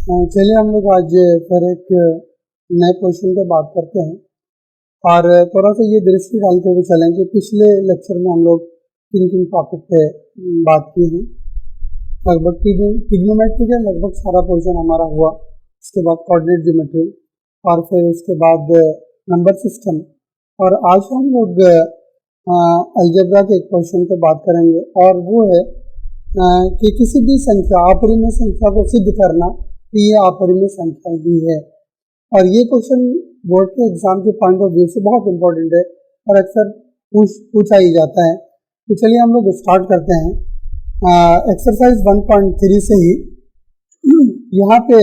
चलिए हम लोग आज फिर एक नए क्वेश्चन पे बात करते हैं और थोड़ा सा ये दृष्टि डालते हुए चलें कि पिछले लेक्चर में हम लोग किन किन टॉपिक पे बात की है। लगभग ट्रिग्नोमेट्री का लगभग सारा पोर्शन हमारा हुआ, उसके बाद कोऑर्डिनेट ज्योमेट्री और फिर उसके बाद नंबर सिस्टम, और आज हम लोग अलजेब्रा के एक क्वेश्चन पे बात करेंगे और वो है कि किसी भी संख्या अपरिमेय संख्या को सिद्ध करना कि ये अपरिमेय संख्या ही है। और ये क्वेश्चन बोर्ड के एग्जाम के पॉइंट ऑफ व्यू से बहुत इंपॉर्टेंट है और अक्सर पूछा ही जाता है। तो चलिए हम लोग स्टार्ट करते हैं एक्सरसाइज 1.3 से ही। यहाँ पे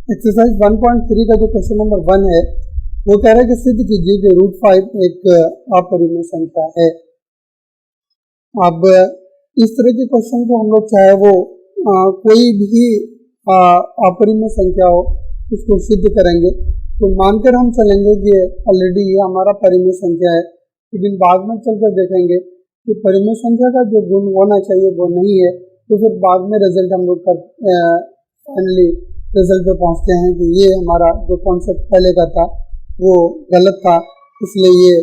एक्सरसाइज 1.3 का जो क्वेश्चन नंबर 1 है वो कह रहा है कि सिद्ध कीजिए कि √5 एक अपरिमेय संख्या है। अब इस तरह के क्वेश्चन को हम लोग चाहे वो कोई भी अपरिमेय संख्या हो उसको सिद्ध करेंगे तो मानकर हम चलेंगे कि ऑलरेडी ये हमारा परिमेय संख्या है, लेकिन बाद में चलकर देखेंगे कि परिमेय संख्या का जो गुण होना चाहिए वो नहीं है, तो फिर बाद में रिजल्ट हम लोग फाइनली रिजल्ट पे पहुंचते हैं कि ये हमारा जो कॉन्सेप्ट पहले का था वो गलत था, इसलिए ये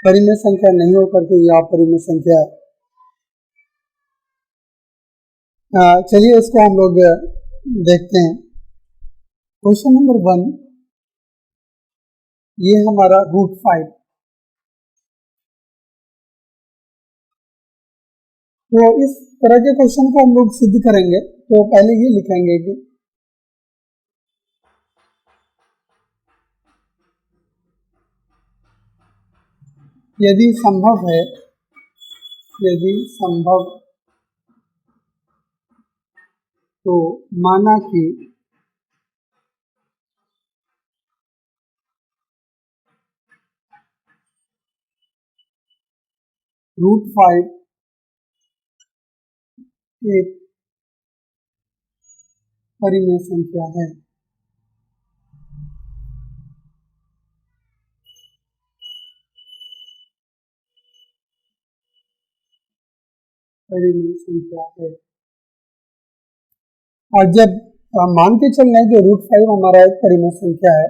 परिमेय संख्या नहीं होकर के ये अपरिमेय संख्या है। चलिए इसको हम लोग देखते हैं। क्वेश्चन नंबर 1, ये हमारा √5। तो इस तरह के क्वेश्चन को हम लोग सिद्ध करेंगे तो पहले ये लिखेंगे कि यदि संभव है, यदि संभव तो माना कि √5 एक परिमेय संख्या है। परिमेय संख्या है। और जब मान के चल रहे हैं कि √5 हमारा एक परिमेय संख्या है,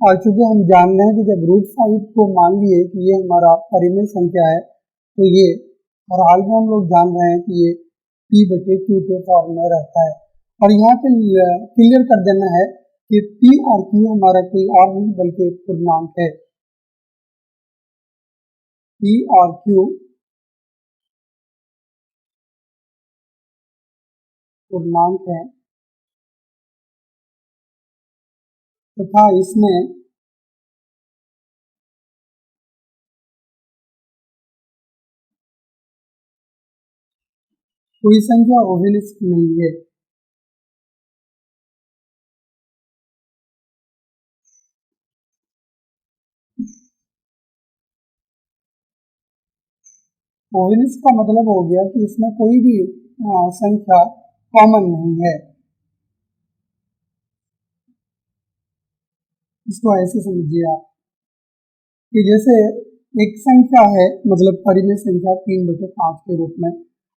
और चूंकि हम जान रहे हैं कि जब √5 को मान लिए कि ये हमारा परिमेय संख्या है तो ये और हाल में हम लोग जान रहे हैं कि ये P/Q के फॉर्म में रहता है। और यहाँ पे क्लियर कर देना है कि P और Q हमारा कोई और नहीं बल्कि पूर्णांक है। P और Q पूर्णांक है तथा इसमें कोई संख्या ओविलिस्क नहीं है। ओविलिस्क का मतलब हो गया कि इसमें कोई भी संख्या कॉमन नहीं है। इसको ऐसे समझिए आप कि जैसे एक संख्या है, मतलब परिमेय संख्या 3/5 के रूप में,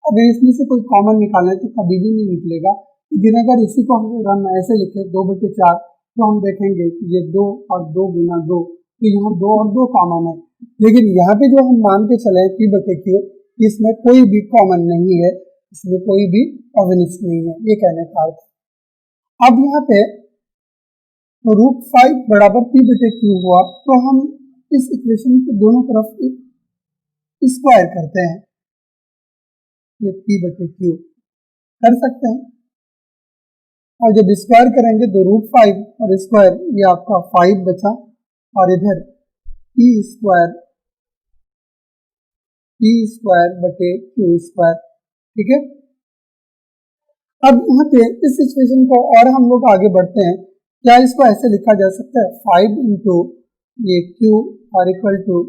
अगर इसमें से कोई कॉमन निकालें तो कभी भी नहीं निकलेगा, लेकिन अगर इसी को हम ऐसे लिखें 2/4 तो हम देखेंगे कि ये 2 और 2 गुना 2, तो यहाँ 2 और 2 कॉमन है। लेकिन यहाँ पे जो हम मान के चले P/Q, इसमें कोई भी कॉमन नहीं है, इसमें कोई भी ओविलिस्क नहीं है, ये कहने का अर्थ। अब यहाँ पे √5 बराबर P/Q हुआ तो हम इस इक्वेशन के दोनों तरफ स्क्वायर करते हैं, ये P/Q कर सकते हैं, और जब स्क्वायर करेंगे तो √5 और स्क्वायर ये आपका 5 बचा, और इधर P²/Q², ठीक है। अब यहाँ पे इस सिचुएशन को और हम लोग आगे बढ़ते हैं। क्या इसको ऐसे लिखा जा सकता है 5 इंटू ये Q और इक्वल टू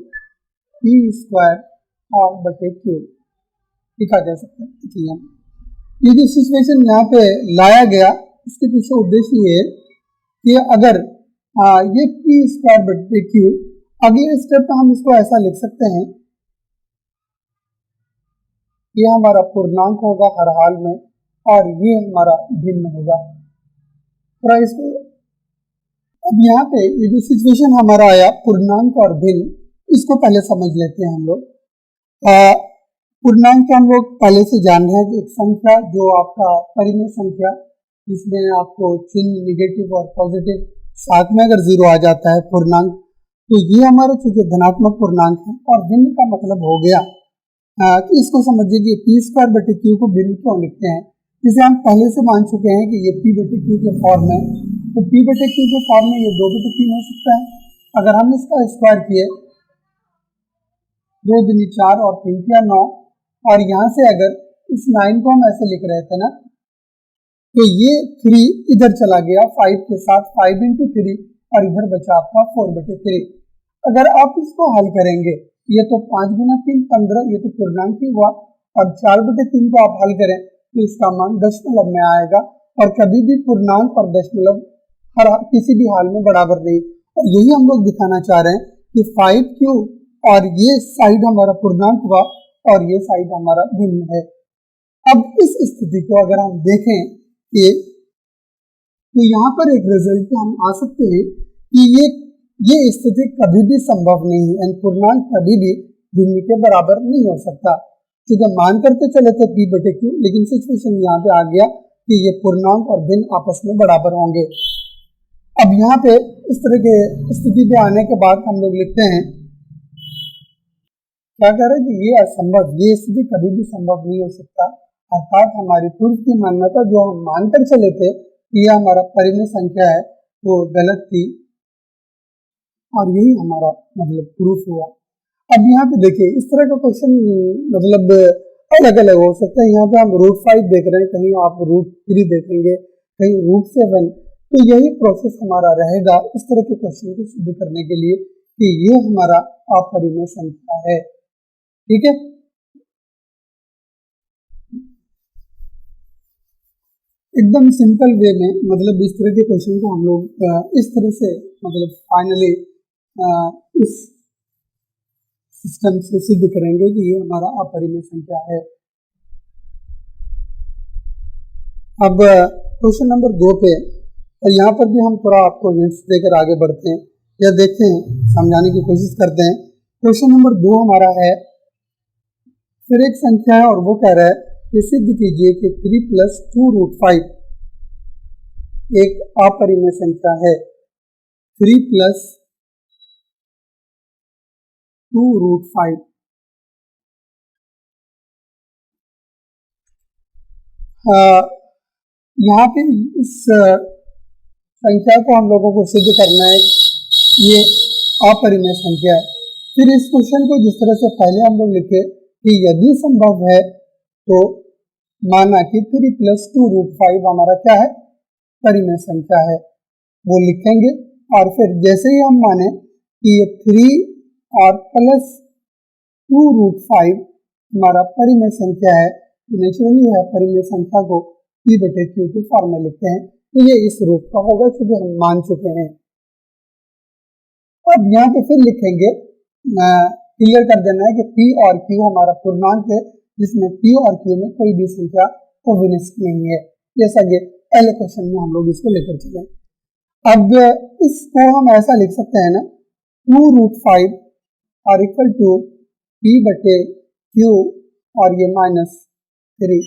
P²/Q लिखा जा सकता है। देखिए ये जो सिचुएशन यहाँ पे लाया गया इसके पीछे उद्देश्य ये है कि अगर ये P²/Q, अगले स्टेप में हम इसको ऐसा लिख सकते हैं, ये हमारा पूर्णांक होगा हर हाल में, और ये हमारा भिन्न होगा। थोड़ा इसको अब यहाँ पे ये जो सिचुएशन हमारा आया पूर्णांक और भिन्न, इसको पहले समझ लेते हैं हम लोग। पूर्णांक हम लोग पहले से जान रहे हैं कि एक संख्या जो आपका परिमेय संख्या जिसमें आपको चिन्ह निगेटिव और पॉजिटिव साथ में अगर जीरो आ जाता है पूर्णांक, तो ये हमारा चूंकि धनात्मक पूर्णांक है। और भिन्न का मतलब हो गया कि इसको समझिए कि पी स्क्वायर बटे क्यू को भिन्न क्यों लिखते हैं, जिसे हम पहले से मान चुके हैं कि ये पी बटे क्यू के फॉर्म में, तो पी बटे क्यू के फॉर्म में ये 2/3 हो सकता है। अगर हम इसका स्क्वायर किए 2 दूनी 4 और 3 तिया 9, और यहाँ से अगर इस 9 को हम ऐसे लिख रहे थे ना, तो ये 3 इधर चला गया 5 के साथ, 5 into 3, और इधर बचा आपका 4/3। अगर आप इसको हल करेंगे, ये तो 5 गुना 3 15, ये तो पूर्णांक ही हुआ, और 4/3 को आप हल करें तो इसका मान दशमलव में आएगा। और कभी भी पूर्णांक और दशमलव किसी भी हाल में बराबर नहीं। और यही हम लोग दिखाना चाह रहे हैं कि 5Q और ये साइड हमारा पूर्णांक हुआ और ये साइड हमारा भिन्न है। अब इस स्थिति को अगर हम देखें कि तो यहाँ पर एक रिजल्ट पे हम आ सकते हैं कि ये स्थिति कभी भी संभव नहीं है, पूर्णांक कभी भी भिन्न के बराबर नहीं हो सकता। क्योंकि मान करके चले थे पी बटे क्यू, लेकिन सिचुएशन यहाँ पे आ गया कि ये पूर्णांक और भिन्न आपस में बराबर होंगे। अब यहाँ पे इस तरह के स्थिति पे आने के बाद हम लोग लिखते हैं, क्या कह रहे हैं कि ये असंभव, ये स्थिति कभी भी संभव नहीं हो सकता। अर्थात हमारी पूर्व की मान्यता जो हम मानकर चले थे कि यह हमारा परिमेय संख्या है, वो गलत थी, और यही हमारा मतलब प्रूफ हुआ। अब यहाँ पे देखिए इस तरह का क्वेश्चन मतलब अलग अलग हो सकता है। यहाँ पे हम √5 देख रहे हैं, कहीं आप √3 देखेंगे, कहीं √7। तो यही प्रोसेस हमारा रहेगा इस तरह के क्वेश्चन को सिद्ध करने के लिए कि ये हमारा अपरिमेय संख्या है। ठीक है, एकदम सिंपल वे में मतलब इस तरह के क्वेश्चन को हम लोग इस तरह से मतलब फाइनली इस सिस्टम से सिद्ध करेंगे कि ये हमारा अपरिमेय संख्या है। अब क्वेश्चन नंबर 2 पे, और यहाँ पर भी हम थोड़ा आपको हिंट्स देकर आगे बढ़ते हैं या देखते हैं, समझाने की कोशिश करते हैं। क्वेश्चन नंबर 2 हमारा है, फिर एक संख्या है और वो कह रहा है कि सिद्ध कीजिए कि 3 + 2√5 एक अपरिमेय संख्या है। 3 + 2√5। यहाँ पे इस संख्या को हम लोगों को सिद्ध करना है, ये अपरिमेय संख्या है। फिर इस क्वेश्चन को जिस तरह से पहले हम लोग लिखे कि यदि संभव है तो माना कि 3 + 2√5 हमारा क्या है, परिमेय संख्या है, वो लिखेंगे। और फिर जैसे ही हम माने कि ये 3 और +2√5 हमारा परिमेय संख्या है, तो नेचुरली है परिमेय संख्या को P बटे Q के फॉर्म में लिखते हैं। तो ये इस रूप का होगा क्योंकि हम मान चुके हैं। अब यहाँ पे फिर लिखेंगे, क्लियर कर देना है कि P और Q हमारा पूर्णांक है, जिसमें P और Q में कोई भी संख्या कोविनिष्ठ नहीं है, जैसा कि पहले क्वेश्चन में हम लोग इसको लेकर चले। अब इसको हम ऐसा लिख सकते हैं ना, 2√5 और इक्वल टू P बटे Q और ये -3।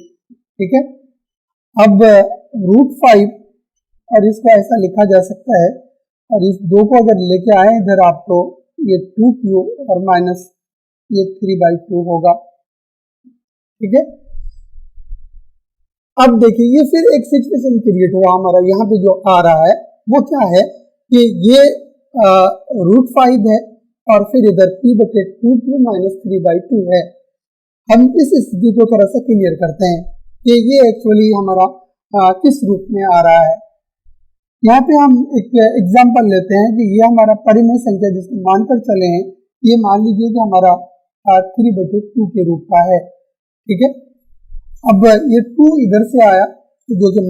ठीक है, अब √5 और इसको ऐसा लिखा जा सकता है, और इस 2 को अगर लेके आए इधर आप, तो ये 2Q और माइनस ये 3/2 होगा। ठीक है, अब देखिए ये फिर एक सिचुएशन क्रिएट हुआ हमारा, यहाँ पे जो आ रहा है वो क्या है कि ये √5 है और फिर इधर P बटे 2Q - 3/2 है। हम इस स्थिति को थोड़ा सा क्लियर करते हैं कि ये एक्चुअली हमारा किस रूप में आ रहा है। यहाँ पे हम एक एग्जांपल लेते हैं कि ये हमारा परिमेय संख्या जिसको मानकर चले हैं, ये मान लीजिए कि हमारा 3/2 के रूप का है। ठीक है, अब ये 2 इधर से आया तो जो कि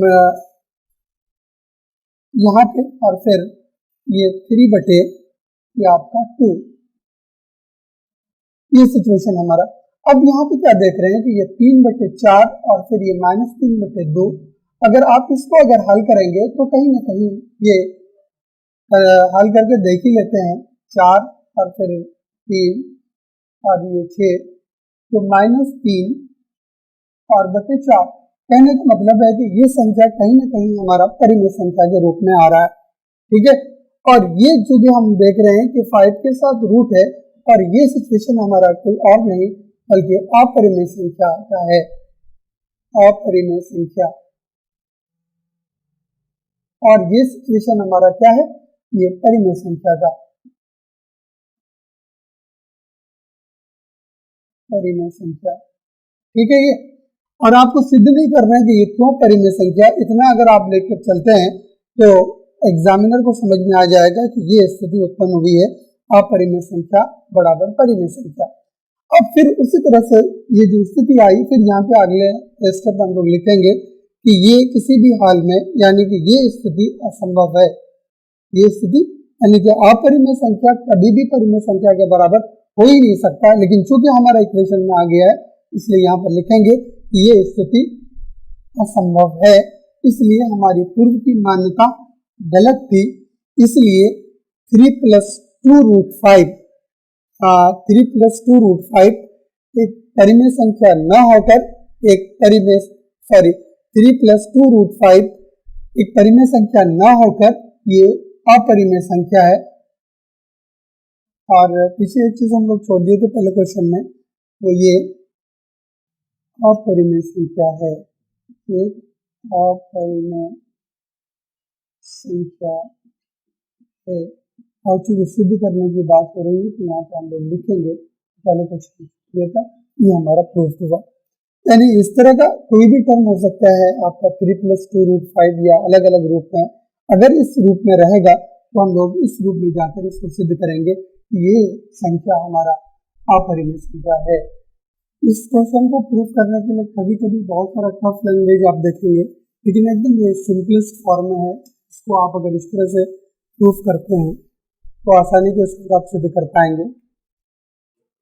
यहाँ पे, और फिर ये 3/2 ये आपका 2, ये सिचुएशन हमारा। अब यहाँ पे क्या देख रहे हैं कि ये 3/4 और फिर ये -3/2, अगर आप इसको अगर हल करेंगे तो कहीं ना कहीं ये हल करके देख ही लेते हैं। 4 और फिर 3 और ये 6, तो -3 और बटे 4। कहने का मतलब है कि ये संख्या कहीं ना कहीं हमारा परिमेय संख्या के रूप में आ रहा है, ठीक है। और ये जो भी हम देख रहे हैं कि 5 के साथ रूट है, और ये सिचुएशन हमारा कोई और नहीं बल्कि अपरिमेय संख्या का है, अपरिमेय संख्या। और ये सिचुएशन हमारा क्या है, ये परिमेय संख्या का, परिमेय संख्या, ठीक है ये। और आपको सिद्ध नहीं करना है कि ये क्यों परिमेय संख्या, इतना अगर आप लेकर चलते हैं तो एग्जामिनर को समझ में आ जाएगा कि ये स्थिति उत्पन्न हुई है, अपरिमेय संख्या बराबर परिमेय संख्या। अब फिर उसी तरह से ये जो स्थिति आई, फिर यहाँ पे अगले स्टेप हम लोग लिखेंगे कि ये किसी भी हाल में, यानी कि ये स्थिति असंभव है, ये स्थिति यानी कि अपरिमेय संख्या कभी भी परिमेय संख्या के बराबर हो ही नहीं सकता। लेकिन चूंकि हमारा इक्वेशन में आ गया है, इसलिए यहाँ पर लिखेंगे कि ये स्थिति असंभव है, इसलिए हमारी पूर्व की मान्यता गलत थी। इसलिए 3 + 2√5 3 + 2√5 एक परिमेय संख्या न होकर एक परिमेय 3 + 2√5 एक परिमेय संख्या न होकर ये अपरिमेय संख्या है। और पीछे एक चीज हम लोग छोड़ दिए थे पहले क्वेश्चन में, वो ये अपरिमेय संख्या है, एक अपरिमेय संख्या है। और चूंकि सिद्ध करने की बात हो रही है तो यहाँ पे हम लोग लिखेंगे, पहले क्वेश्चन किया था, ये हमारा प्रूफ हुआ। यानी इस तरह का कोई भी टर्म हो सकता है आपका 3 + 2√5 या अलग अलग रूप में, अगर इस रूप में रहेगा तो हम लोग इस रूप में जाकर इसको सिद्ध करेंगे कि ये संख्या हमारा अपरिमेय संख्या है। इस क्वेश्चन को प्रूफ करने के लिए कभी कभी बहुत सारा टफ लैंग्वेज आप देखेंगे, लेकिन एकदम ये सिंपलेस्ट फॉर्म में है। इसको आप अगर इस तरह से प्रूफ करते हैं तो आसानी के साथ आप सिद्ध कर पाएंगे।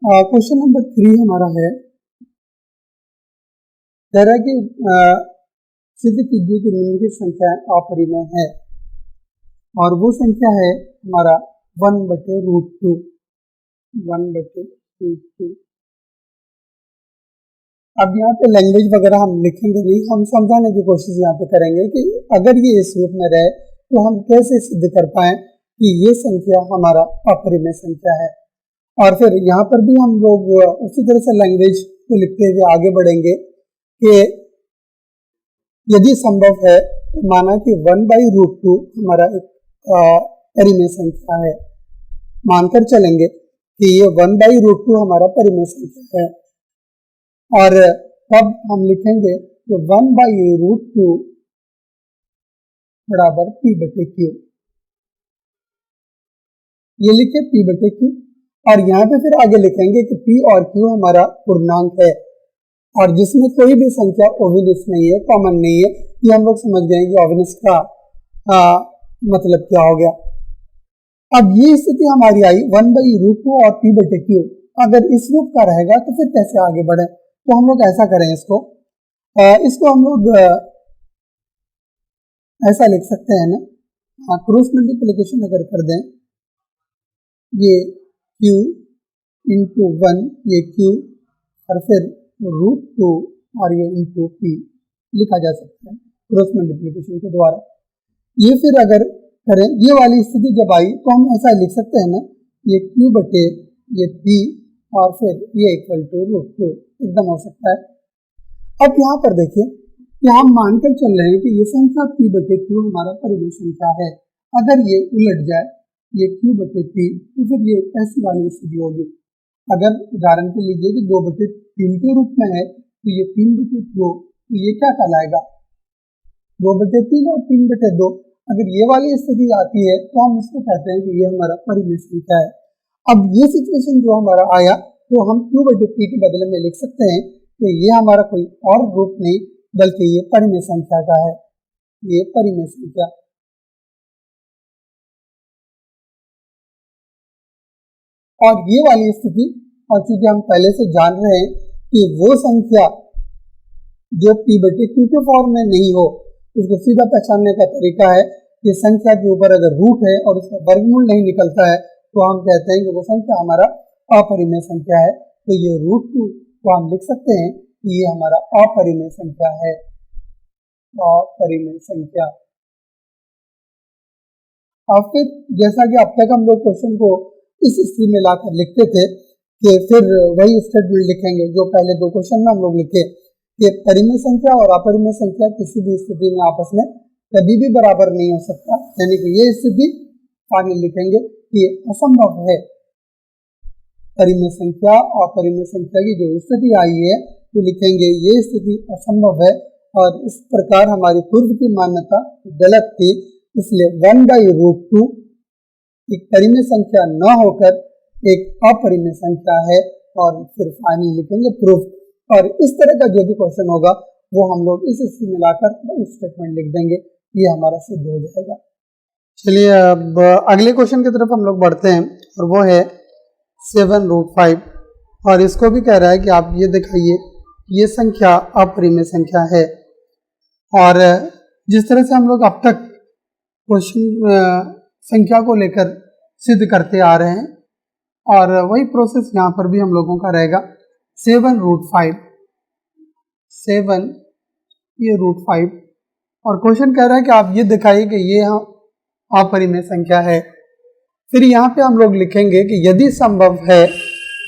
क्वेश्चन नंबर 3 हमारा है, कह रहा है कि सिद्ध कीजिए कि निम्नलिखित संख्या अपरिमेय है, और वो संख्या है हमारा 1/√2, 1/√2। अब यहाँ पे लैंग्वेज वगैरह हम लिखेंगे नहीं, हम समझाने की कोशिश यहाँ पे करेंगे कि अगर ये इस रूप में रहे तो हम कैसे सिद्ध कर पाए कि ये संख्या हमारा अपरिमेय संख्या है। और फिर यहाँ पर भी हम लोग उसी तरह से लैंग्वेज को लिखते हुए आगे बढ़ेंगे कि यदि संभव है तो माना कि 1/√2 हमारा एक परिमेय संख्या है, मानकर चलेंगे कि ये 1/√2 हमारा परिमेय संख्या है। और तब हम लिखेंगे कि 1/√2 बराबर p/q, ये लिखे p/q। और यहाँ पे फिर आगे लिखेंगे कि p और q हमारा पूर्णांक है, और जिसमें कोई भी संख्या ओविनिस नहीं है, कॉमन नहीं है। ये हम लोग समझ गए कि ओविनिस का मतलब क्या हो गया। अब ये स्थिति हमारी आई 1/√2 और p/q अगर इस रूप का रहेगा तो फिर कैसे आगे बढ़े, तो हम लोग ऐसा करें, इसको हम लोग ऐसा लिख सकते हैं ना, क्रॉस मल्टीप्लिकेशन अगर कर दें, ये q × 1, ये q और फिर √2 और ये × p लिखा जा सकता है क्रॉस मल्टीप्लिकेशन के द्वारा। ये फिर अगर करें, ये वाली स्थिति जब आई तो हम ऐसा लिख सकते हैं ना, ये q बटे ये p और फिर ये =√2 एकदम हो सकता है। अब यहाँ पर देखिए कि हम मानकर चल रहे हैं कि ये संख्या p/q हमारा परिमेय संख्या है। अगर ये उलट जाए, ये q/p, तो फिर ये कैसी वाली स्थिति होगी। अगर उदाहरण के लीजिए कि 2/3 के रूप में है तो ये 3/2, तो ये क्या कहलाएगा, 2/3 और 3/2। अगर ये वाली स्थिति आती है तो हम इसको कहते हैं कि ये हमारा परिमेय संख्या है। अब ये सिचुएशन जो हमारा आया तो हम q/p के बदले में लिख सकते हैं कि ये हमारा कोई और रूप नहीं बल्कि ये परिमेय संख्या का है, ये परिमेय संख्या। और ये वाली स्थिति, और चूंकि हम पहले से जान रहे हैं कि वो संख्या जो p बटे q के फॉर्म में नहीं हो, उसको सीधा पहचानने का तरीका है कि संख्या के ऊपर अगर रूट है और उसका वर्गमूल नहीं निकलता है तो हम कहते हैं कि वो संख्या हमारा अपरिमेय संख्या है। तो ये √2 को हम लिख सकते हैं कि ये हमारा अपरिमेय संख्या है, अपरिमेय संख्या। और फिर जैसा कि अब तक हम लोग क्वेश्चन को इस स्थिति में लाकर लिखते थे कि फिर वही स्टेटमेंट लिखेंगे जो पहले दो क्वेश्चन में हम लोग लिखे कि परिमेय संख्या और अपरिमेय संख्या किसी भी स्थिति में आपस में कभी भी बराबर नहीं हो सकता, यानी कि ये स्थिति फाइनल लिखेंगे कि असंभव है। परिमेय संख्या और अपरिमेय संख्या की जो स्थिति आई है तो लिखेंगे ये स्थिति असंभव है, और इस प्रकार हमारी पूर्व की मान्यता गलत थी, इसलिए 1/√2 एक परिमेय संख्या न होकर एक अपरिमेय संख्या है। और फिर फाइनल लिखेंगे प्रूफ। और इस तरह का जो भी क्वेश्चन होगा वो हम लोग इस स्थिति में लाकर स्टेटमेंट लिख देंगे, ये हमारा सिद्ध हो जाएगा। चलिए अब अगले क्वेश्चन की तरफ हम लोग बढ़ते हैं, और वो है 7√5, और इसको भी कह रहा है कि आप ये दिखाइए ये संख्या अपरिमेय संख्या है। और जिस तरह से हम लोग अब तक क्वेश्चन संख्या को लेकर सिद्ध करते आ रहे हैं, और वही प्रोसेस यहाँ पर भी हम लोगों का रहेगा। 7√5, 7 ये √5, और क्वेश्चन कह रहा है कि आप ये दिखाइए कि ये अपरिमेय संख्या है। फिर यहाँ पे हम लोग लिखेंगे कि यदि संभव है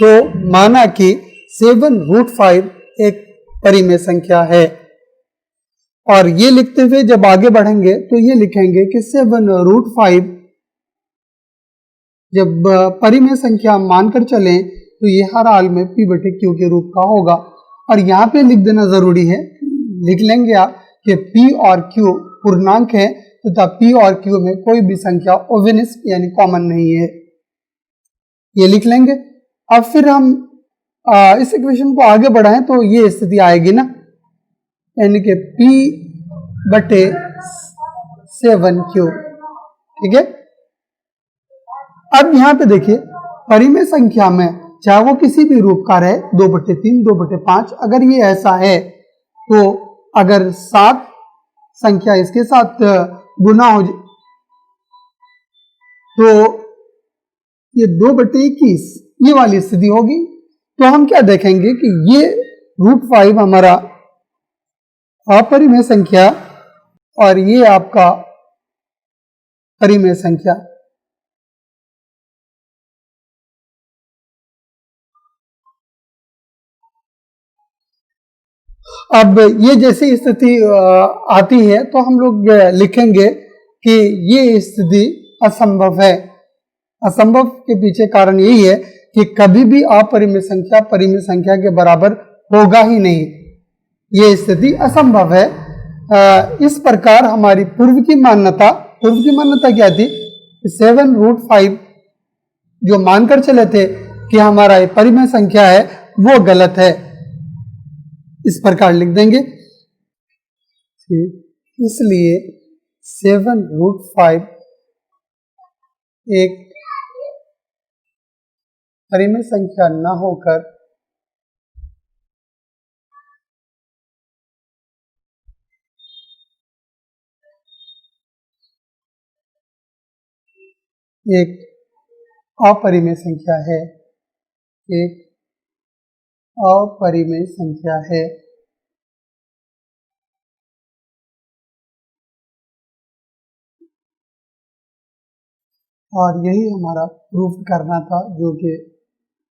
तो माना कि 7√5 एक परिमेय संख्या है। और ये लिखते हुए जब आगे बढ़ेंगे तो ये लिखेंगे कि 7√5 जब परिमेय संख्या मानकर चलें तो ये हर हाल में p बटे q के रूप का होगा। और यहाँ पे लिख देना जरूरी है, लिख लेंगे आप कि p और q पूर्णांक है तथा p और q में कोई भी संख्या ओवेनिस यानी कॉमन नहीं है, ये लिख लेंगे। अब फिर हम इस इक्वेशन को आगे बढ़ाएं तो ये स्थिति आएगी ना, यानी कि p बटे 7q, ठीक है। अब यहाँ पे देखिए परिमेय संख्या में चाहे वो किसी भी रूप का रहे, 2/3, 2/5, अगर ये ऐसा है तो अगर 7 संख्या इसके साथ गुना हो तो ये 2/21 ये वाली स्थिति होगी। तो हम क्या देखेंगे कि ये √5 हमारा अपरिमेय संख्या और ये आपका परिमेय संख्या। अब ये जैसी स्थिति आती है तो हम लोग लिखेंगे कि ये स्थिति असंभव है। असंभव के पीछे कारण यही है कि कभी भी अपरिमेय संख्या परिमेय संख्या के बराबर होगा ही नहीं, ये स्थिति असंभव है। इस प्रकार हमारी पूर्व की मान्यता क्या थी? 7√5 जो मानकर चले थे कि हमारा परिमेय संख्या है वो गलत है, इस प्रकार लिख देंगे। इसलिए 7√5 एक परिमेय संख्या न होकर एक अपरिमेय संख्या है, एक अपरिमेय संख्या है। और यही हमारा प्रूफ करना था, जो कि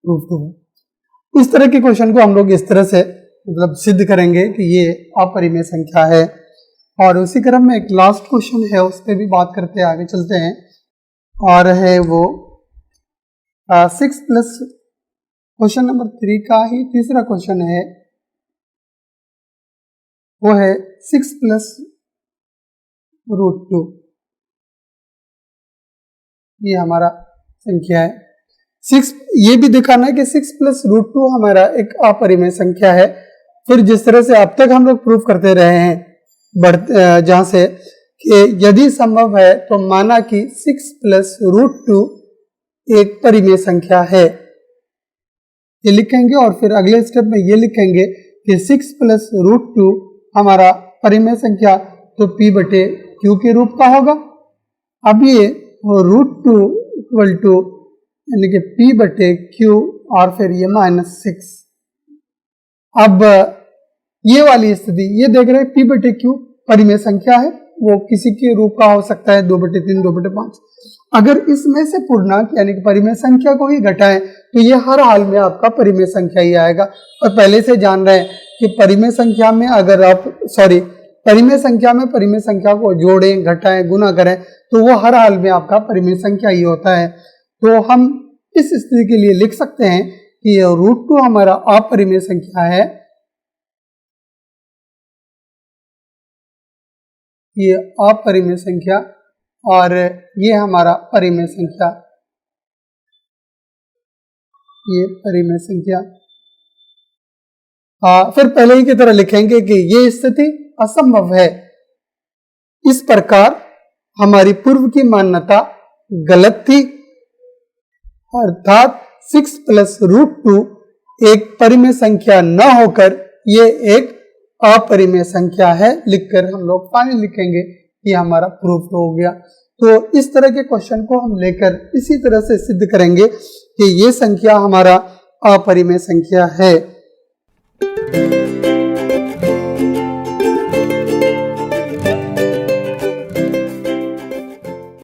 प्रूफ हुआ। इस तरह के क्वेश्चन को हम लोग इस तरह से मतलब सिद्ध करेंगे कि ये अपरिमेय संख्या है। और उसी क्रम में एक लास्ट क्वेश्चन है, उस पर भी बात करते आगे चलते हैं, और है वो 6 प्लस क्वेश्चन नंबर 3 का ही तीसरा क्वेश्चन है, वो है 6 प्लस √2। ये हमारा संख्या है 6। ये भी दिखाना है कि 6 प्लस √2 हमारा एक अपरिमेय संख्या है। फिर जिस तरह से अब तक हम लोग प्रूफ करते रहे हैं जहां से कि यदि संभव है तो माना कि 6 प्लस √2 एक परिमेय संख्या है। ये लिखेंगे और फिर अगले स्टेप में ये लिखेंगे कि 6 प्लस रूट 2 हमारा परिमेय संख्या तो p बटे q के रूप का होगा। अब ये रूट 2 इक्वल टू यानी कि p बटे q और फिर ये -6। अब ये वाली स्थिति ये देख रहे हैं p बटे q परिमेय संख्या है, वो किसी के रूप का हो सकता है 2/3, 2/5। अगर इसमें से पूर्णांक यानी कि परिमेय संख्या को ही घटाएं तो ये हर हाल में आपका परिमेय संख्या ही आएगा। और पहले से जान रहे हैं कि परिमेय संख्या में अगर आप परिमेय संख्या में परिमेय संख्या को जोड़ें, घटाएं, गुना करें तो वो हर हाल में आपका परिमेय संख्या ही होता है। तो हम इस स्थिति के लिए लिख सकते हैं कि रूट 2 हमारा अपरिमेय संख्या है, ये अपरिमेय संख्या और ये हमारा परिमेय संख्या, ये परिमेय संख्या। फिर पहले ही की तरह लिखेंगे कि ये स्थिति असंभव है। इस प्रकार हमारी पूर्व की मान्यता गलत थी, अर्थात 6 प्लस रूट 2 एक परिमेय संख्या न होकर ये एक अपरिमेय संख्या है। लिखकर हम लोग फाइनल लिखेंगे कि हमारा प्रूफ हो गया। तो इस तरह के क्वेश्चन को हम लेकर इसी तरह से सिद्ध करेंगे कि ये संख्या हमारा अपरिमेय संख्या है।